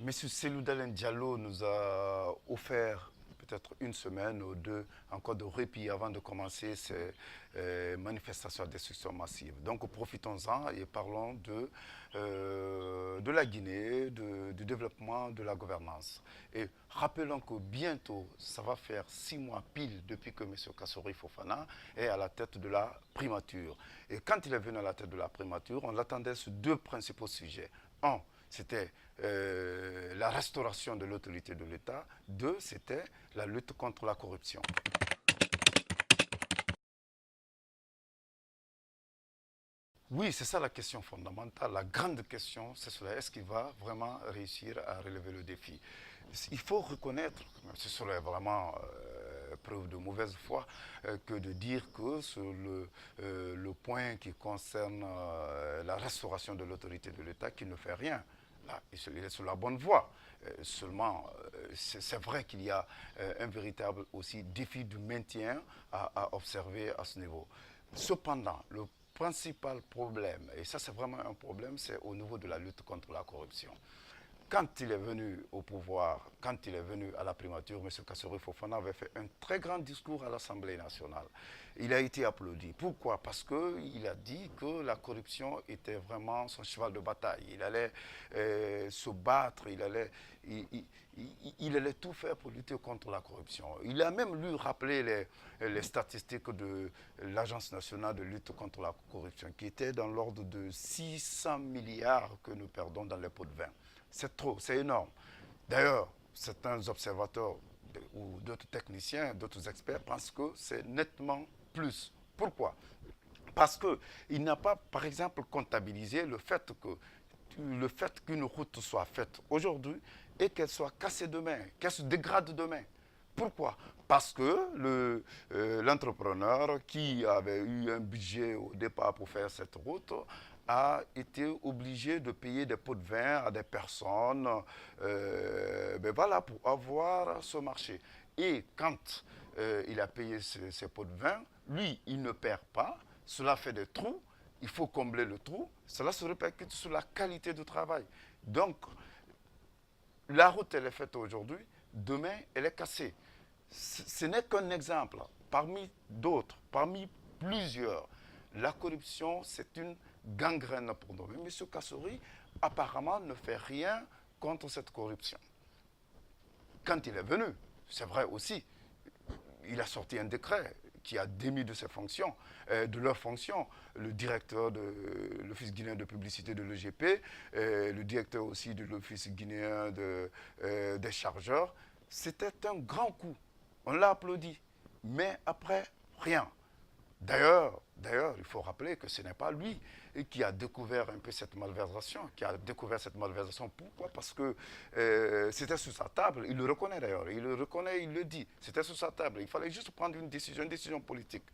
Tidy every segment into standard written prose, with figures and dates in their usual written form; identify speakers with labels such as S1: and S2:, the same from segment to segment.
S1: M. Cellou Dalein Diallo nous a offert peut-être une semaine ou deux encore de répit avant de commencer ces manifestations à destruction massive. Donc profitons-en et parlons de la Guinée, du développement de la gouvernance. Et rappelons que bientôt, ça va faire 6 mois pile depuis que M. Kassori Fofana est à la tête de la primature. Et quand il est venu à la tête de la primature, on l'attendait sur 2 principaux sujets. Un, c'était la restauration de l'autorité de l'État. 2, c'était la lutte contre la corruption. Oui, c'est ça la question fondamentale. La grande question, c'est cela. Est-ce qu'il va vraiment réussir à relever le défi? Il faut reconnaître, ce serait vraiment preuve de mauvaise foi, que de dire que sur le point qui concerne la restauration de l'autorité de l'État, qu'il ne fait rien. Là, il est sur la bonne voie. Seulement, c'est vrai qu'il y a un véritable aussi défi de maintien à observer à ce niveau. Cependant, le principal problème, et ça c'est vraiment un problème, c'est au niveau de la lutte contre la corruption. Quand il est venu au pouvoir, quand il est venu à la primature, M. Kassori Fofana avait fait un très grand discours à l'Assemblée nationale. Il a été applaudi. Pourquoi? Parce qu'il a dit que la corruption était vraiment son cheval de bataille. Il allait se battre, il allait tout faire pour lutter contre la corruption. Il a même lui rappelé les statistiques de l'Agence nationale de lutte contre la corruption, qui étaient dans l'ordre de 600 milliards que nous perdons dans les pots de vin. C'est trop, c'est énorme. D'ailleurs, certains observateurs ou d'autres techniciens, d'autres experts pensent que c'est nettement plus. Pourquoi? Parce qu'il n'a pas, par exemple, comptabilisé le fait qu'une route soit faite aujourd'hui et qu'elle soit cassée demain, qu'elle se dégrade demain. Pourquoi? Parce que l'entrepreneur qui avait eu un budget au départ pour faire cette route a été obligé de payer des pots de vin à des personnes voilà, pour avoir ce marché. Et quand il a payé ces pots de vin, lui, il ne perd pas, cela fait des trous, il faut combler le trou, cela se répercute sur la qualité du travail. Donc, la route, elle est faite aujourd'hui, demain, elle est cassée. Ce n'est qu'un exemple, parmi d'autres, parmi plusieurs. La corruption, c'est une gangrène pour nous. Mais M. Kassori, apparemment, ne fait rien contre cette corruption. Quand il est venu, c'est vrai aussi, il a sorti un décret qui a démis de ses fonctions, de leurs fonctions, le directeur de l'Office guinéen de publicité de l'EGP, le directeur aussi de l'Office guinéen des chargeurs. C'était un grand coup. On l'a applaudi. Mais après, rien. D'ailleurs, il faut rappeler que ce n'est pas lui qui a découvert un peu cette malversation, Pourquoi? Parce que c'était sous sa table. Il le reconnaît d'ailleurs. Il le reconnaît, il le dit. C'était sous sa table. Il fallait juste prendre une décision politique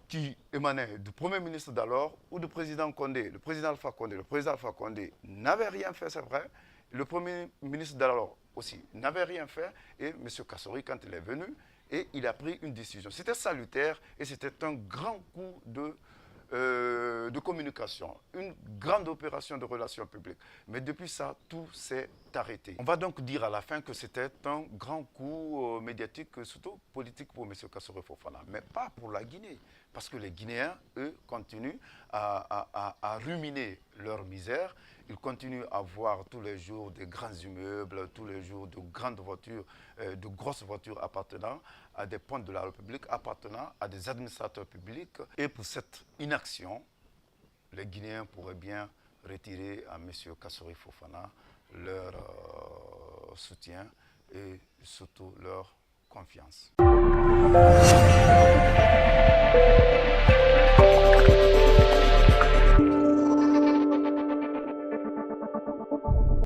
S1: qui émanait du Premier ministre d'alors ou du président Condé. Le président Alpha Condé n'avait rien fait, c'est vrai. Le Premier ministre d'alors aussi n'avait rien fait. Et M. Kassori, quand il est venu, et il a pris une décision. C'était salutaire et c'était un grand coup de communication, une grande opération de relations publiques. Mais depuis ça, tout s'est arrêté. On va donc dire à la fin que c'était un grand coup médiatique, surtout politique pour M. Kassori Fofana, mais pas pour la Guinée. Parce que les Guinéens, eux, continuent à ruminer leur misère. Ils continuent à voir tous les jours des grands immeubles, tous les jours de grandes voitures, de grosses voitures appartenant à des pontes de la République, appartenant à des administrateurs publics. Et pour cette inaction, les Guinéens pourraient bien retirer à M. Kassori Fofana leur soutien et surtout leur confiance.